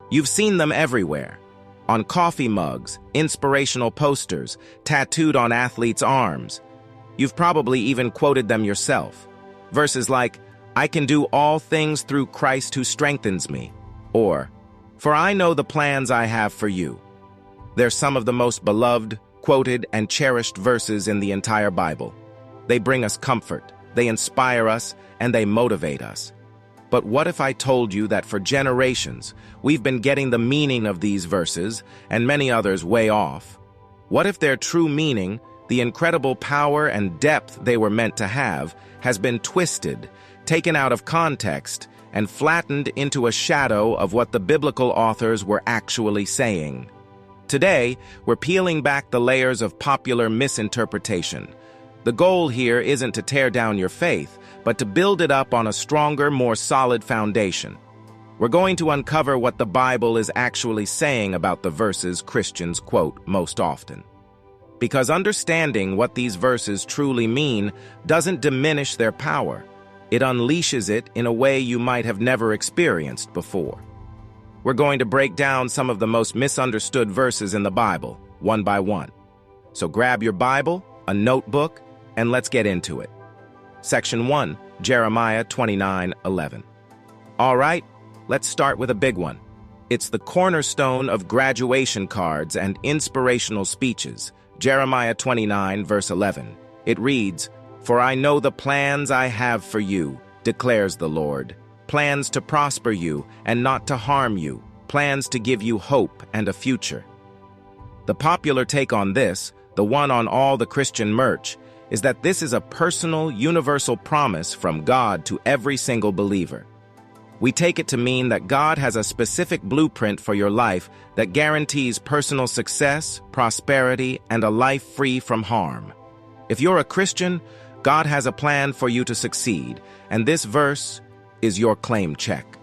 You've seen them everywhere. On coffee mugs, inspirational posters, tattooed on athletes' arms. You've probably even quoted them yourself. Verses like, "I can do all things through Christ who strengthens me," or, "For I know the plans I have for you." They're some of the most beloved, quoted, and cherished verses in the entire Bible. They bring us comfort, they inspire us, and they motivate us. But what if I told you that for generations, we've been getting the meaning of these verses, and many others way off? What if their true meaning, the incredible power and depth they were meant to have, has been twisted, taken out of context, and flattened into a shadow of what the biblical authors were actually saying? Today, we're peeling back the layers of popular misinterpretation. The goal here isn't to tear down your faith, but to build it up on a stronger, more solid foundation. We're going to uncover what the Bible is actually saying about the verses Christians quote most often. Because understanding what these verses truly mean doesn't diminish their power. It unleashes it in a way you might have never experienced before. We're going to break down some of the most misunderstood verses in the Bible, one by one. So grab your Bible, a notebook, and let's get into it. Section 1, Jeremiah 29:11. All right, let's start with a big one. It's the cornerstone of graduation cards and inspirational speeches, Jeremiah 29, verse 11. It reads, "For I know the plans I have for you, declares the Lord, plans to prosper you and not to harm you, plans to give you hope and a future." The popular take on this, the one on all the Christian merch, is that this is a personal, universal promise from God to every single believer. We take it to mean that God has a specific blueprint for your life that guarantees personal success, prosperity, and a life free from harm. If you're a Christian, God has a plan for you to succeed, and this verse is your claim check.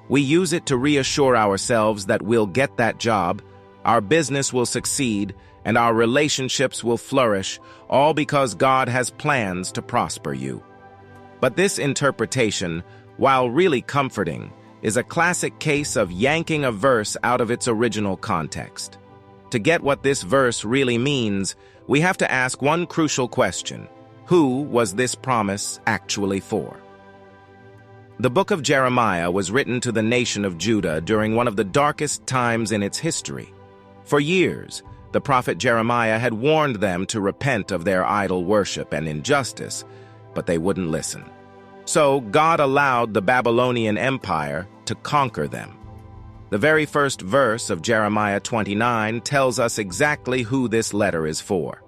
We use it to reassure ourselves that we'll get that job, our business will succeed, and our relationships will flourish, all because God has plans to prosper you. But this interpretation, while really comforting, is a classic case of yanking a verse out of its original context. To get what this verse really means, we have to ask one crucial question: who was this promise actually for? The book of Jeremiah was written to the nation of Judah during one of the darkest times in its history. For years, the prophet Jeremiah had warned them to repent of their idol worship and injustice, but they wouldn't listen. So God allowed the Babylonian Empire to conquer them. The very first verse of Jeremiah 29 tells us exactly who this letter is for.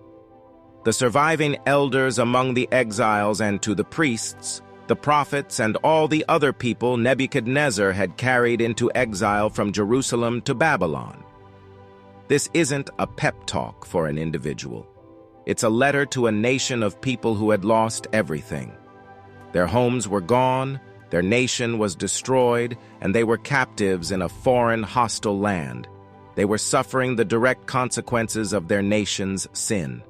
The surviving elders among the exiles and to the priests, the prophets, and all the other people Nebuchadnezzar had carried into exile from Jerusalem to Babylon. This isn't a pep talk for an individual. It's a letter to a nation of people who had lost everything. Their homes were gone, their nation was destroyed, and they were captives in a foreign, hostile land. They were suffering the direct consequences of their nation's sin.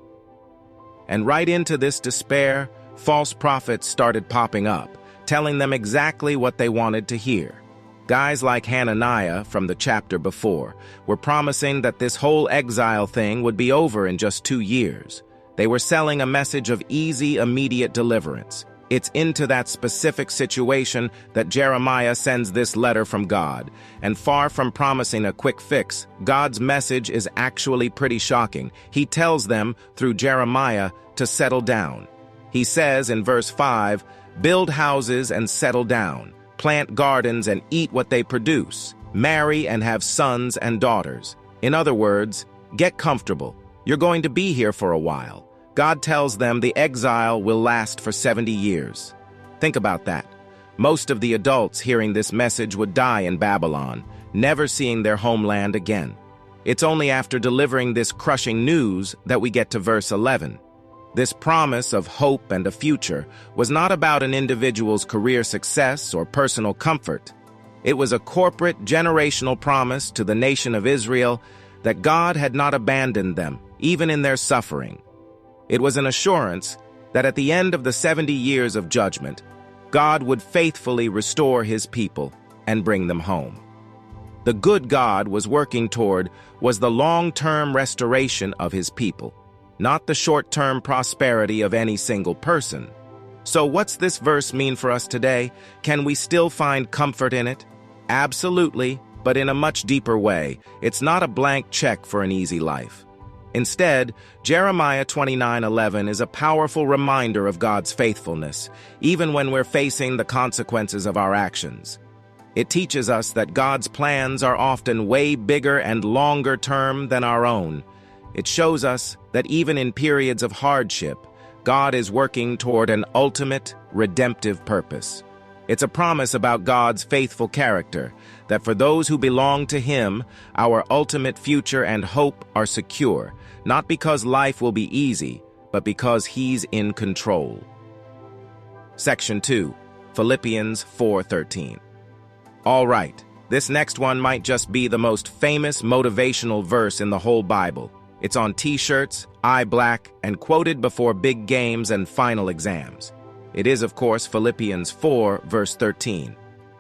And right into this despair, false prophets started popping up, telling them exactly what they wanted to hear. Guys like Hananiah from the chapter before were promising that this whole exile thing would be over in just 2 years. They were selling a message of easy, immediate deliverance. It's into that specific situation that Jeremiah sends this letter from God. And far from promising a quick fix, God's message is actually pretty shocking. He tells them, through Jeremiah, to settle down. He says in verse 5, "Build houses and settle down. Plant gardens and eat what they produce. Marry and have sons and daughters." In other words, get comfortable. You're going to be here for a while. God tells them the exile will last for 70 years. Think about that. Most of the adults hearing this message would die in Babylon, never seeing their homeland again. It's only after delivering this crushing news that we get to verse 11. This promise of hope and a future was not about an individual's career success or personal comfort. It was a corporate, generational promise to the nation of Israel that God had not abandoned them, even in their suffering. It was an assurance that at the end of the 70 years of judgment, God would faithfully restore his people and bring them home. the good God was working toward was the long-term restoration of his people, not the short-term prosperity of any single person. So what's this verse mean for us today? Can we still find comfort in it? Absolutely, but in a much deeper way. It's not a blank check for an easy life. Instead, Jeremiah 29:11 is a powerful reminder of God's faithfulness, even when we're facing the consequences of our actions. It teaches us that God's plans are often way bigger and longer term than our own. It shows us that even in periods of hardship, God is working toward an ultimate, redemptive purpose. It's a promise about God's faithful character, that for those who belong to Him, our ultimate future and hope are secure, not because life will be easy, but because He's in control. Section 2, Philippians 4:13. All right, this next one might just be the most famous motivational verse in the whole Bible. It's on t-shirts, eye black, and quoted before big games and final exams. It is, of course, Philippians 4, verse 13.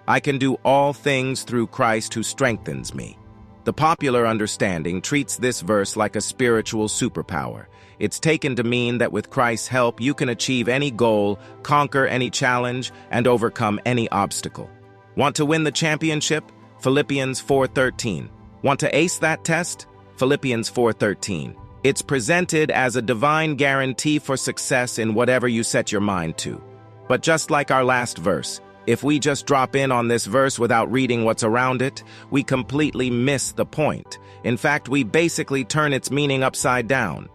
I can do all things through Christ who strengthens me. The popular understanding treats this verse like a spiritual superpower. It's taken to mean that with Christ's help, you can achieve any goal, conquer any challenge, and overcome any obstacle. Want to win the championship? Philippians 4:13. Want to ace that test? Philippians 4:13. It's presented as a divine guarantee for success in whatever you set your mind to. But just like our last verse, if we just drop in on this verse without reading what's around it, we completely miss the point. In fact, we basically turn its meaning upside down.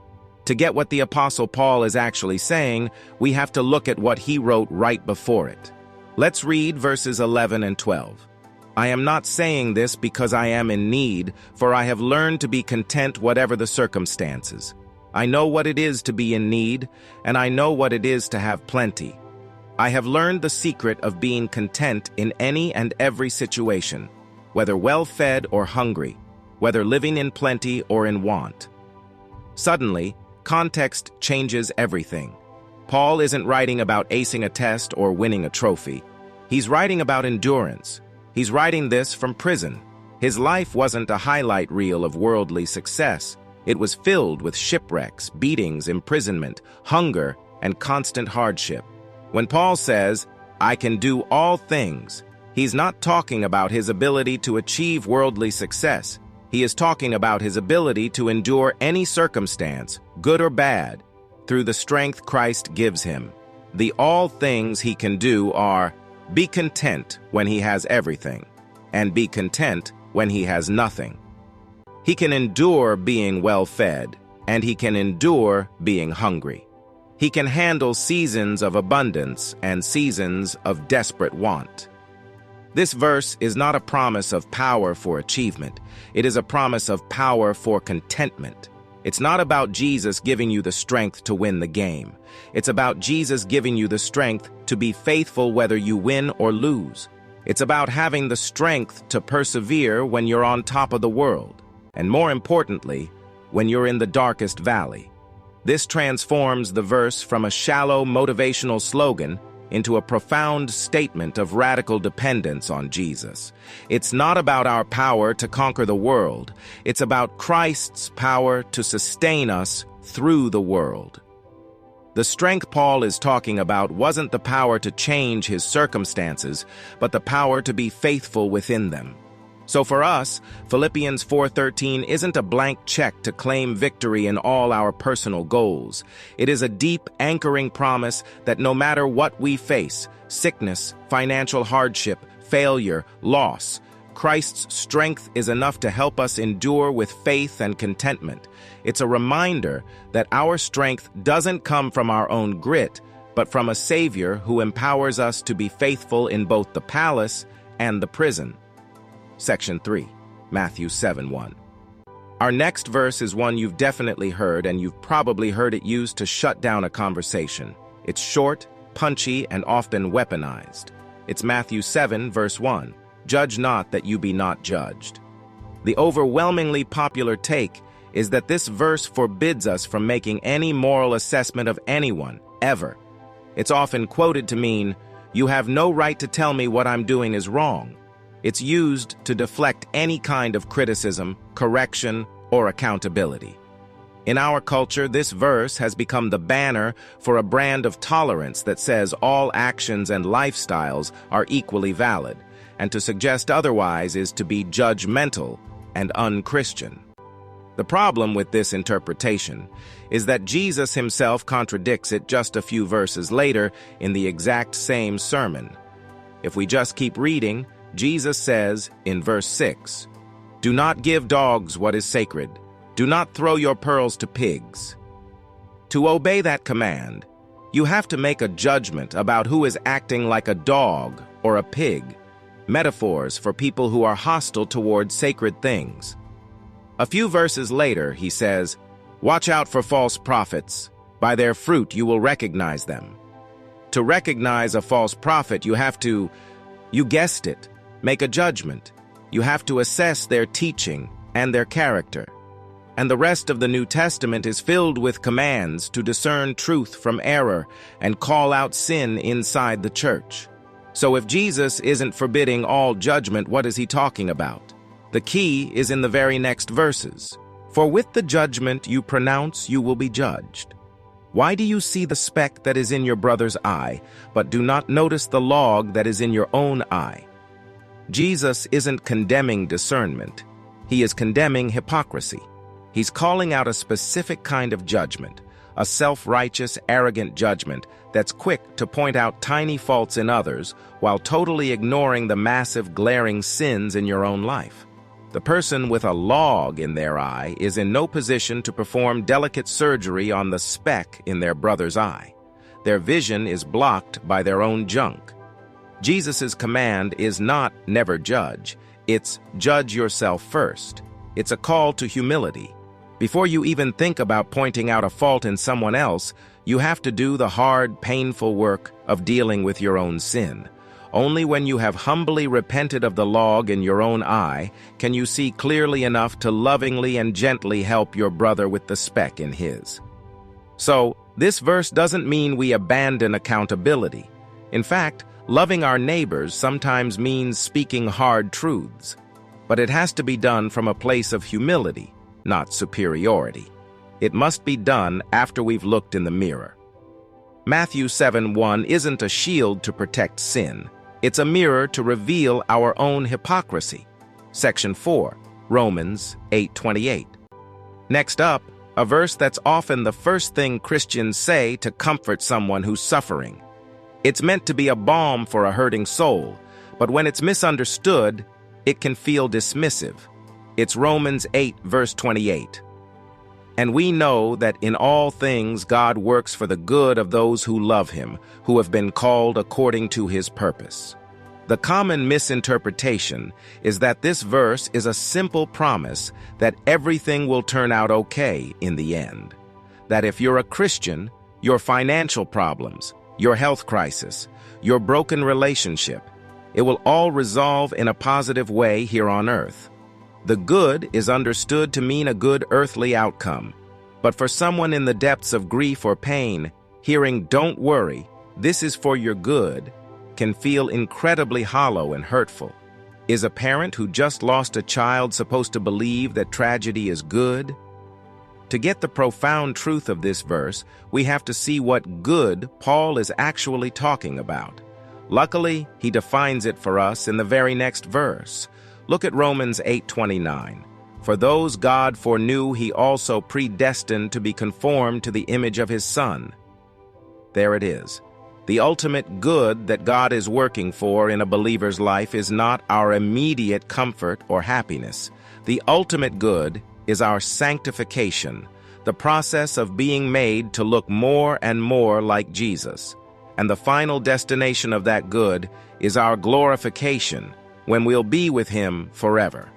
To get what the Apostle Paul is actually saying, we have to look at what he wrote right before it. Let's read verses 11 and 12. I am not saying this because I am in need, for I have learned to be content whatever the circumstances. I know what it is to be in need, and I know what it is to have plenty. I have learned the secret of being content in any and every situation, whether well-fed or hungry, whether living in plenty or in want. Suddenly, context changes everything. Paul isn't writing about acing a test or winning a trophy. He's writing about endurance. He's writing this from prison. His life wasn't a highlight reel of worldly success. It was filled with shipwrecks, beatings, imprisonment, hunger, and constant hardship. When Paul says, I can do all things, he's not talking about his ability to achieve worldly success. He is talking about his ability to endure any circumstance, good or bad, through the strength Christ gives him. The all things he can do are be content when he has everything, and be content when he has nothing. He can endure being well-fed, and he can endure being hungry. He can handle seasons of abundance and seasons of desperate want. This verse is not a promise of power for achievement. It is a promise of power for contentment. It's not about Jesus giving you the strength to win the game. It's about Jesus giving you the strength to be faithful whether you win or lose. It's about having the strength to persevere when you're on top of the world, and more importantly, when you're in the darkest valley. This transforms the verse from a shallow motivational slogan into a profound statement of radical dependence on Jesus. It's not about our power to conquer the world. It's about Christ's power to sustain us through the world. The strength Paul is talking about wasn't the power to change his circumstances, but the power to be faithful within them. So for us, Philippians 4:13 isn't a blank check to claim victory in all our personal goals. It is a deep, anchoring promise that no matter what we face, sickness, financial hardship, failure, loss, Christ's strength is enough to help us endure with faith and contentment. It's a reminder that our strength doesn't come from our own grit, but from a Savior who empowers us to be faithful in both the palace and the prison. Section 3, Matthew 7:1. Our next verse is one you've definitely heard, and you've probably heard it used to shut down a conversation. It's short, punchy, and often weaponized. It's Matthew 7, verse 1. Judge not that you be not judged. The overwhelmingly popular take is that this verse forbids us from making any moral assessment of anyone, ever. It's often quoted to mean, you have no right to tell me what I'm doing is wrong. It's used to deflect any kind of criticism, correction, or accountability. In our culture, this verse has become the banner for a brand of tolerance that says all actions and lifestyles are equally valid, and to suggest otherwise is to be judgmental and unchristian. The problem with this interpretation is that Jesus himself contradicts it just a few verses later in the exact same sermon. If we just keep reading, Jesus says in verse 6, "Do not give dogs what is sacred. Do not throw your pearls to pigs." To obey that command, you have to make a judgment about who is acting like a dog or a pig, metaphors for people who are hostile toward sacred things. A few verses later, he says, "Watch out for false prophets. By their fruit you will recognize them." To recognize a false prophet, you have to, you guessed it, make a judgment. You have to assess their teaching and their character. And the rest of the New Testament is filled with commands to discern truth from error and call out sin inside the church. So if Jesus isn't forbidding all judgment, what is he talking about? The key is in the very next verses. "For with the judgment you pronounce you will be judged. Why do you see the speck that is in your brother's eye, but do not notice the log that is in your own eye?" Jesus isn't condemning discernment. He is condemning hypocrisy. He's calling out a specific kind of judgment, a self-righteous, arrogant judgment that's quick to point out tiny faults in others while totally ignoring the massive, glaring sins in your own life. The person with a log in their eye is in no position to perform delicate surgery on the speck in their brother's eye. Their vision is blocked by their own junk. Jesus' command is not never judge, it's judge yourself first. It's a call to humility. Before you even think about pointing out a fault in someone else, you have to do the hard, painful work of dealing with your own sin. Only when you have humbly repented of the log in your own eye can you see clearly enough to lovingly and gently help your brother with the speck in his. So, this verse doesn't mean we abandon accountability. In fact, loving our neighbors sometimes means speaking hard truths. But it has to be done from a place of humility, not superiority. It must be done after we've looked in the mirror. Matthew 7:1 isn't a shield to protect sin. It's a mirror to reveal our own hypocrisy. Section 4, Romans 8:28. Next up, a verse that's often the first thing Christians say to comfort someone who's suffering. It's meant to be a balm for a hurting soul, but when it's misunderstood, it can feel dismissive. It's Romans 8, verse 28. "And we know that in all things God works for the good of those who love him, who have been called according to his purpose." The common misinterpretation is that this verse is a simple promise that everything will turn out okay in the end. That if you're a Christian, your financial problems, your health crisis, your broken relationship, it will all resolve in a positive way here on earth. The good is understood to mean a good earthly outcome. But for someone in the depths of grief or pain, hearing "don't worry, this is for your good," can feel incredibly hollow and hurtful. Is a parent who just lost a child supposed to believe that tragedy is good? To get the profound truth of this verse, we have to see what good Paul is actually talking about. Luckily, he defines it for us in the very next verse. Look at Romans 8:29. "For those God foreknew, he also predestined to be conformed to the image of his Son." There it is. The ultimate good that God is working for in a believer's life is not our immediate comfort or happiness. The ultimate good is our sanctification, the process of being made to look more and more like Jesus. And the final destination of that good is our glorification, when we'll be with him forever.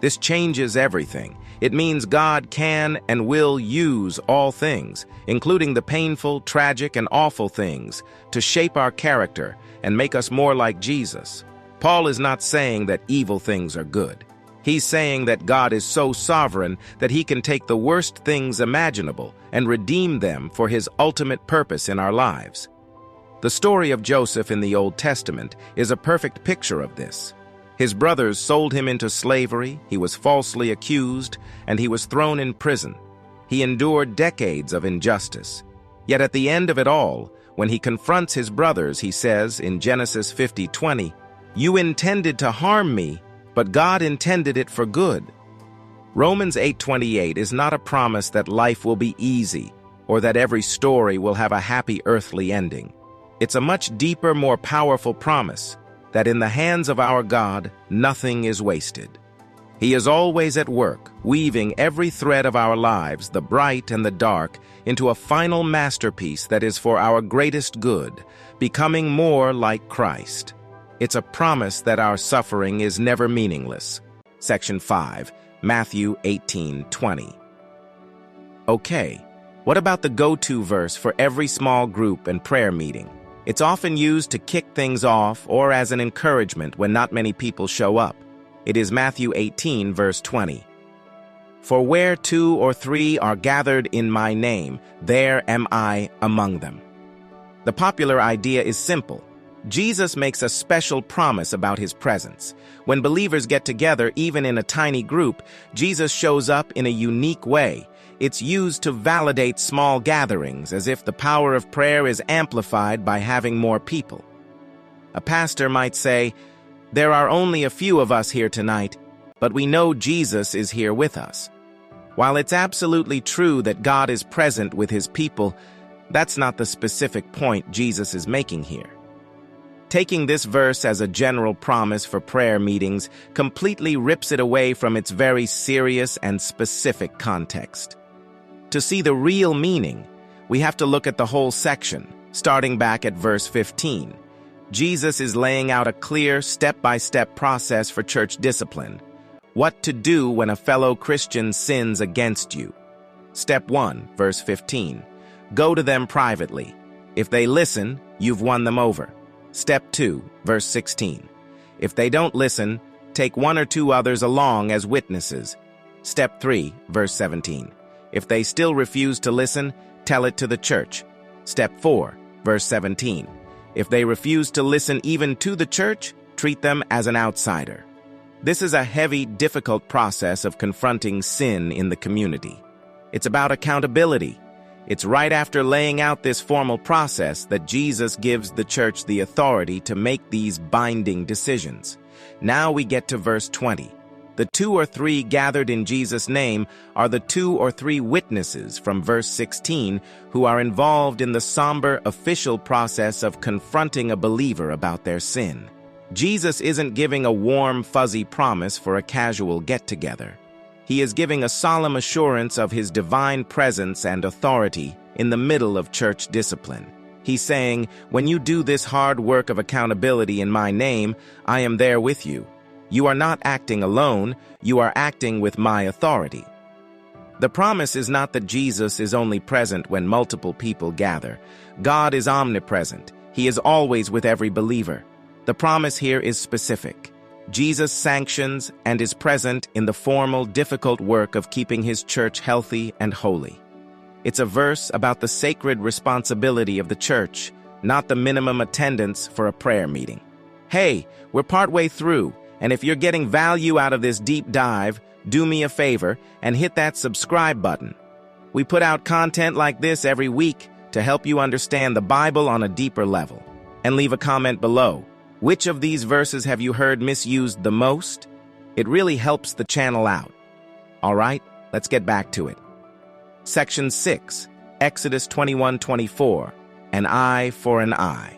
This changes everything. It means God can and will use all things, including the painful, tragic, and awful things, to shape our character and make us more like Jesus. Paul is not saying that evil things are good. He's saying that God is so sovereign that he can take the worst things imaginable and redeem them for his ultimate purpose in our lives. The story of Joseph in the Old Testament is a perfect picture of this. His brothers sold him into slavery, he was falsely accused, and he was thrown in prison. He endured decades of injustice. Yet at the end of it all, when he confronts his brothers, he says in Genesis 50:20, "You intended to harm me, but God intended it for good." Romans 8:28 is not a promise that life will be easy or that every story will have a happy earthly ending. It's a much deeper, more powerful promise that in the hands of our God, nothing is wasted. He is always at work, weaving every thread of our lives, the bright and the dark, into a final masterpiece that is for our greatest good, becoming more like Christ. It's a promise that our suffering is never meaningless. Section 5, Matthew 18:20. Okay, what about the go-to verse for every small group and prayer meeting? It's often used to kick things off or as an encouragement when not many people show up. It is Matthew 18, verse 20. "For where 2 or 3 are gathered in my name, there am I among them." The popular idea is simple. Jesus makes a special promise about his presence. When believers get together, even in a tiny group, Jesus shows up in a unique way. It's used to validate small gatherings, as if the power of prayer is amplified by having more people. A pastor might say, "There are only a few of us here tonight, but we know Jesus is here with us." While it's absolutely true that God is present with his people, that's not the specific point Jesus is making here. Taking this verse as a general promise for prayer meetings completely rips it away from its very serious and specific context. To see the real meaning, we have to look at the whole section, starting back at verse 15. Jesus is laying out a clear, step-by-step process for church discipline. What to do when a fellow Christian sins against you. Step 1, verse 15. Go to them privately. If they listen, you've won them over. Step 2, verse 16. If they don't listen, take 1 or 2 others along as witnesses. Step 3, verse 17. If they still refuse to listen, tell it to the church. Step 4, verse 17. If they refuse to listen even to the church, treat them as an outsider. This is a heavy, difficult process of confronting sin in the community. It's about accountability. It's right after laying out this formal process that Jesus gives the church the authority to make these binding decisions. Now we get to verse 20. The 2 or 3 gathered in Jesus' name are the 2 or 3 witnesses from verse 16 who are involved in the somber official process of confronting a believer about their sin. Jesus isn't giving a warm, fuzzy promise for a casual get-together. He is giving a solemn assurance of his divine presence and authority in the middle of church discipline. He's saying, when you do this hard work of accountability in my name, I am there with you. You are not acting alone, you are acting with my authority. The promise is not that Jesus is only present when multiple people gather. God is omnipresent. He is always with every believer. The promise here is specific. Jesus sanctions and is present in the formal, difficult work of keeping his church healthy and holy. It's a verse about the sacred responsibility of the church, not the minimum attendance for a prayer meeting. Hey, we're partway through, and if you're getting value out of this deep dive, do me a favor and hit that subscribe button. We put out content like this every week to help you understand the Bible on a deeper level. And leave a comment below. Which of these verses have you heard misused the most? It really helps the channel out. All right, let's get back to it. Section 6, Exodus 21:24, an eye for an eye.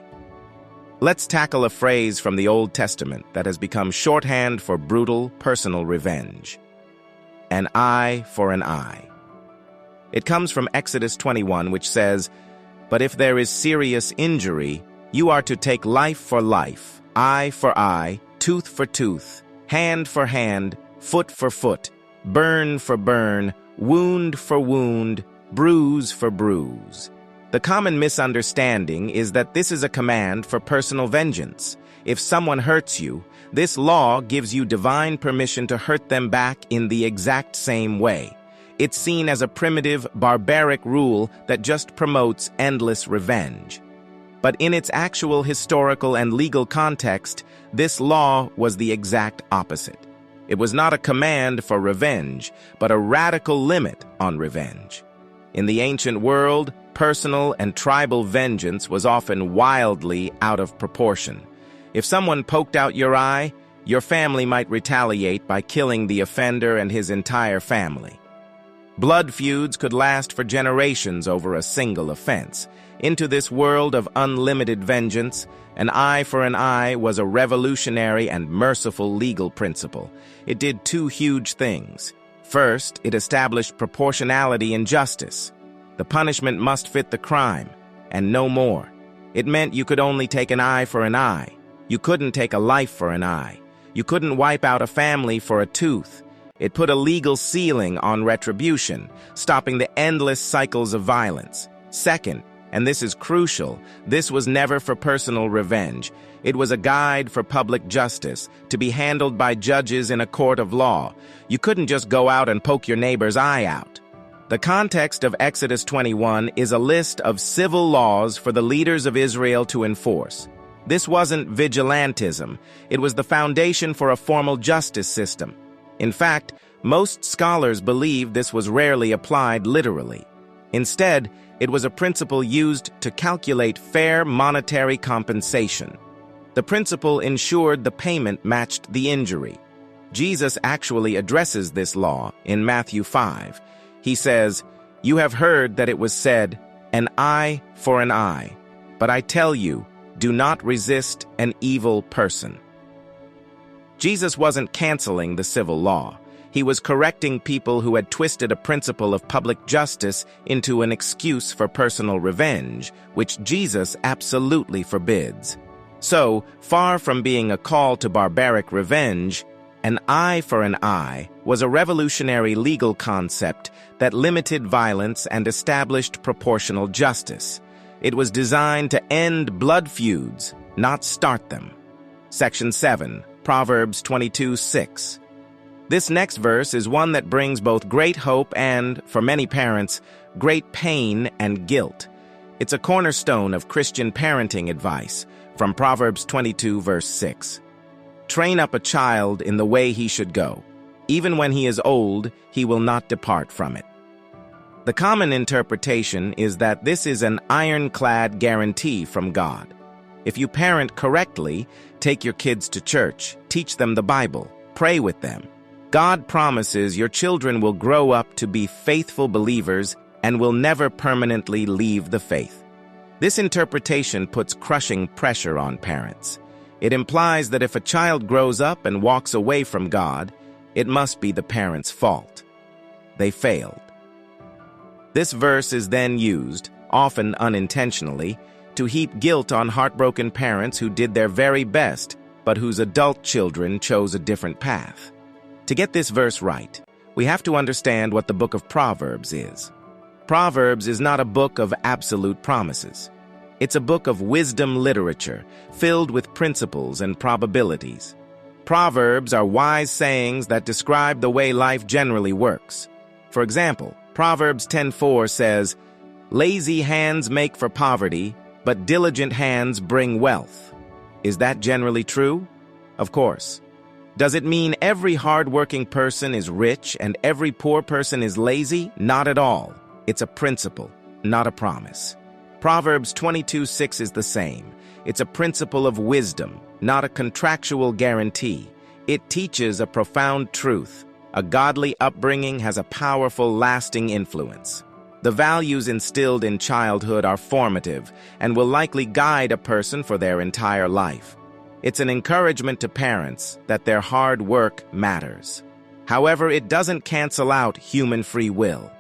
Let's tackle a phrase from the Old Testament that has become shorthand for brutal, personal revenge. An eye for an eye. It comes from Exodus 21, which says, "But if there is serious injury, you are to take life for life, eye for eye, tooth for tooth, hand for hand, foot for foot, burn for burn, wound for wound, bruise for bruise." The common misunderstanding is that this is a command for personal vengeance. If someone hurts you, this law gives you divine permission to hurt them back in the exact same way. It's seen as a primitive, barbaric rule that just promotes endless revenge. But in its actual historical and legal context, this law was the exact opposite. It was not a command for revenge, but a radical limit on revenge. In the ancient world, personal and tribal vengeance was often wildly out of proportion. If someone poked out your eye, your family might retaliate by killing the offender and his entire family. Blood feuds could last for generations over a single offense. Into this world of unlimited vengeance, an eye for an eye was a revolutionary and merciful legal principle. It did two huge things. First, it established proportionality in justice. The punishment must fit the crime, and no more. It meant you could only take an eye for an eye. You couldn't take a life for an eye. You couldn't wipe out a family for a tooth. It put a legal ceiling on retribution, stopping the endless cycles of violence. Second, and this is crucial, this was never for personal revenge. It was a guide for public justice, to be handled by judges in a court of law. You couldn't just go out and poke your neighbor's eye out. The context of Exodus 21 is a list of civil laws for the leaders of Israel to enforce. This wasn't vigilantism. It was the foundation for a formal justice system. In fact, most scholars believe this was rarely applied literally. Instead, it was a principle used to calculate fair monetary compensation. The principle ensured the payment matched the injury. Jesus actually addresses this law in Matthew 5. He says, "You have heard that it was said, 'An eye for an eye,' but I tell you, do not resist an evil person." Jesus wasn't canceling the civil law. He was correcting people who had twisted a principle of public justice into an excuse for personal revenge, which Jesus absolutely forbids. So, far from being a call to barbaric revenge, an eye for an eye was a revolutionary legal concept that limited violence and established proportional justice. It was designed to end blood feuds, not start them. Section 7, Proverbs 22:6. This next verse is one that brings both great hope and, for many parents, great pain and guilt. It's a cornerstone of Christian parenting advice from Proverbs 22, verse 6. Train up a child in the way he should go. Even when he is old, he will not depart from it. The common interpretation is that this is an ironclad guarantee from God. If you parent correctly, take your kids to church, teach them the Bible, pray with them, God promises your children will grow up to be faithful believers and will never permanently leave the faith. This interpretation puts crushing pressure on parents. It implies that if a child grows up and walks away from God, it must be the parent's fault. They failed. This verse is then used, often unintentionally, to heap guilt on heartbroken parents who did their very best, but whose adult children chose a different path. To get this verse right, we have to understand what the book of Proverbs is. Proverbs is not a book of absolute promises. It's a book of wisdom literature, filled with principles and probabilities. Proverbs are wise sayings that describe the way life generally works. For example, Proverbs 10:4 says, "Lazy hands make for poverty, but diligent hands bring wealth." Is that generally true? Of course. Does it mean every hard-working person is rich and every poor person is lazy? Not at all. It's a principle, not a promise. Proverbs 22:6 is the same. It's a principle of wisdom, not a contractual guarantee. It teaches a profound truth. A godly upbringing has a powerful, lasting influence. The values instilled in childhood are formative and will likely guide a person for their entire life. It's an encouragement to parents that their hard work matters. However, it doesn't cancel out human free will.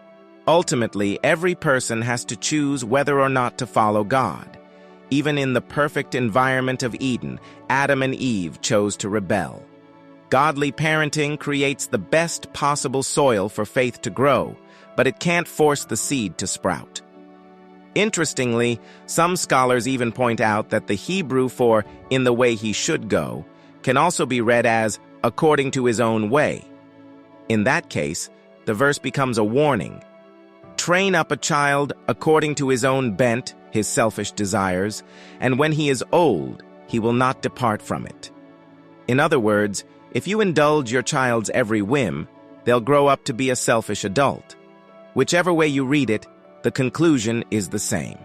Ultimately, every person has to choose whether or not to follow God. Even in the perfect environment of Eden, Adam and Eve chose to rebel. Godly parenting creates the best possible soil for faith to grow, but it can't force the seed to sprout. Interestingly, some scholars even point out that the Hebrew for "in the way he should go" can also be read as "according to his own way." In that case, the verse becomes a warning. Train up a child according to his own bent, his selfish desires, and when he is old, he will not depart from it. In other words, if you indulge your child's every whim, they'll grow up to be a selfish adult. Whichever way you read it, the conclusion is the same.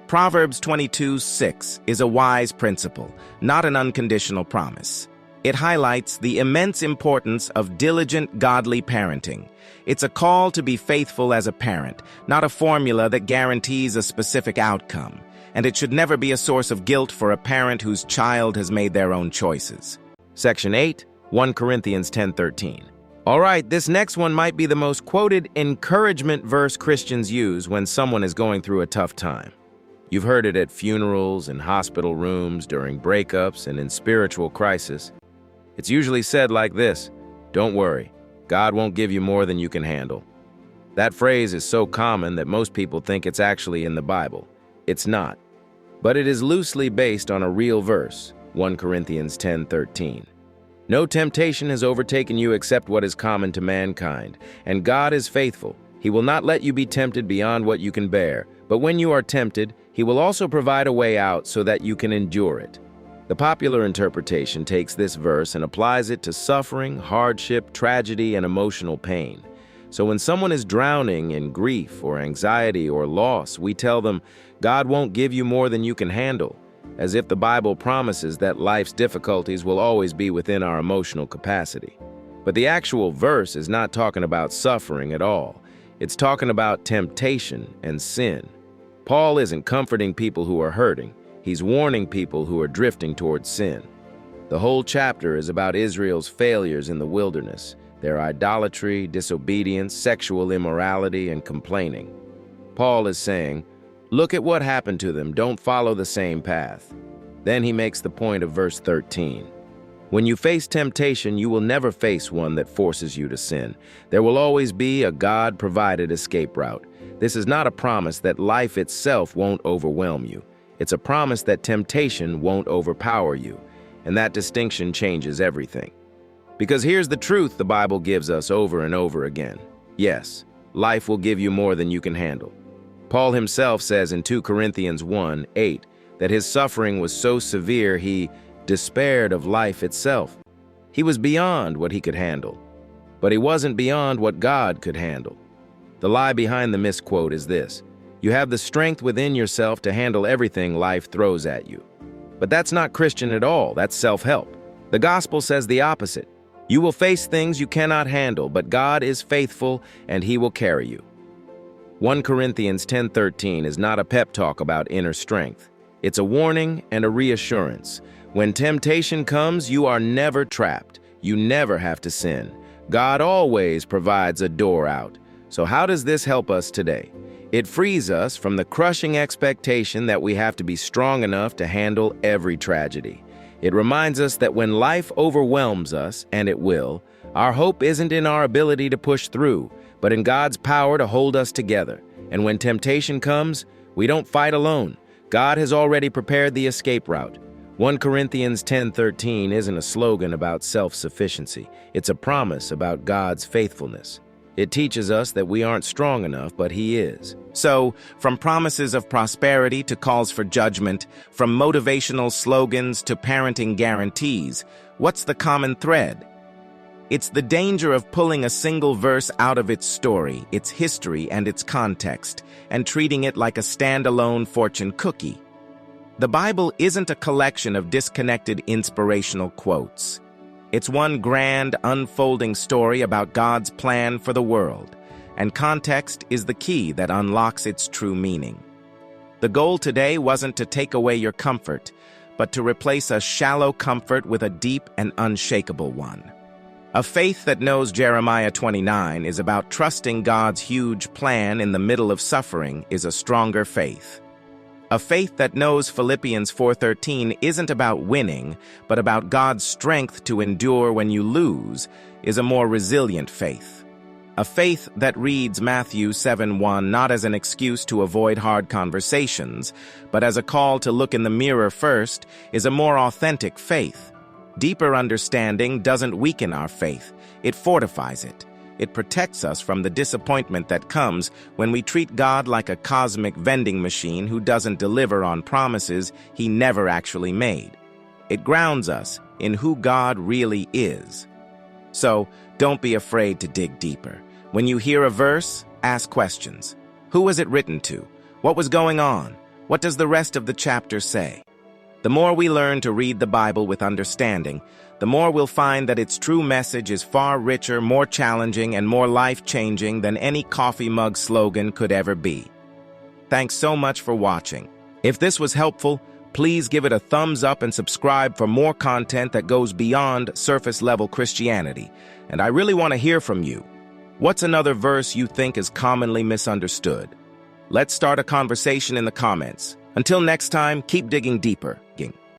Proverbs 22:6 is a wise principle, not an unconditional promise. It highlights the immense importance of diligent, godly parenting. It's a call to be faithful as a parent, not a formula that guarantees a specific outcome. And it should never be a source of guilt for a parent whose child has made their own choices. Section 8, 1 Corinthians 10:13. All right, this next one might be the most quoted encouragement verse Christians use when someone is going through a tough time. You've heard it at funerals, in hospital rooms, during breakups, and in spiritual crisis. It's usually said like this: "Don't worry, God won't give you more than you can handle." That phrase is so common that most people think it's actually in the Bible. It's not. But it is loosely based on a real verse, 1 Corinthians 10:13. "No temptation has overtaken you except what is common to mankind, and God is faithful. He will not let you be tempted beyond what you can bear, but when you are tempted, He will also provide a way out so that you can endure it." The popular interpretation takes this verse and applies it to suffering, hardship, tragedy, and emotional pain. So when someone is drowning in grief or anxiety or loss, we tell them, "God won't give you more than you can handle," as if the Bible promises that life's difficulties will always be within our emotional capacity. But the actual verse is not talking about suffering at all. It's talking about temptation and sin. Paul isn't comforting people who are hurting. He's warning people who are drifting towards sin. The whole chapter is about Israel's failures in the wilderness, their idolatry, disobedience, sexual immorality, and complaining. Paul is saying, look at what happened to them, don't follow the same path. Then he makes the point of verse 13. When you face temptation, you will never face one that forces you to sin. There will always be a God-provided escape route. This is not a promise that life itself won't overwhelm you. It's a promise that temptation won't overpower you, and that distinction changes everything. Because here's the truth the Bible gives us over and over again. Yes, life will give you more than you can handle. Paul himself says in 2 Corinthians 1:8 that his suffering was so severe he despaired of life itself. He was beyond what he could handle, but he wasn't beyond what God could handle. The lie behind the misquote is this: you have the strength within yourself to handle everything life throws at you. But that's not Christian at all, that's self-help. The gospel says the opposite. You will face things you cannot handle, but God is faithful and He will carry you. 1 Corinthians 10:13 is not a pep talk about inner strength. It's a warning and a reassurance. When temptation comes, you are never trapped. You never have to sin. God always provides a door out. So how does this help us today? It frees us from the crushing expectation that we have to be strong enough to handle every tragedy. It reminds us that when life overwhelms us, and it will, our hope isn't in our ability to push through, but in God's power to hold us together. And when temptation comes, we don't fight alone. God has already prepared the escape route. 1 Corinthians 10:13 isn't a slogan about self-sufficiency. It's a promise about God's faithfulness. It teaches us that we aren't strong enough, but He is. So, from promises of prosperity to calls for judgment, from motivational slogans to parenting guarantees, what's the common thread? It's the danger of pulling a single verse out of its story, its history, and its context, and treating it like a standalone fortune cookie. The Bible isn't a collection of disconnected inspirational quotes. It's one grand, unfolding story about God's plan for the world, and context is the key that unlocks its true meaning. The goal today wasn't to take away your comfort, but to replace a shallow comfort with a deep and unshakable one. A faith that knows Jeremiah 29 is about trusting God's huge plan in the middle of suffering is a stronger faith. A faith that knows Philippians 4:13 isn't about winning, but about God's strength to endure when you lose, is a more resilient faith. A faith that reads Matthew 7:1 not as an excuse to avoid hard conversations, but as a call to look in the mirror first, is a more authentic faith. Deeper understanding doesn't weaken our faith, it fortifies it. It protects us from the disappointment that comes when we treat God like a cosmic vending machine who doesn't deliver on promises he never actually made. It grounds us in who God really is. So, don't be afraid to dig deeper. When you hear a verse, ask questions. Who was it written to? What was going on? What does the rest of the chapter say? The more we learn to read the Bible with understanding, the more we'll find that its true message is far richer, more challenging, and more life-changing than any coffee mug slogan could ever be. Thanks so much for watching. If this was helpful, please give it a thumbs up and subscribe for more content that goes beyond surface-level Christianity. And I really want to hear from you. What's another verse you think is commonly misunderstood? Let's start a conversation in the comments. Until next time, keep digging deeper.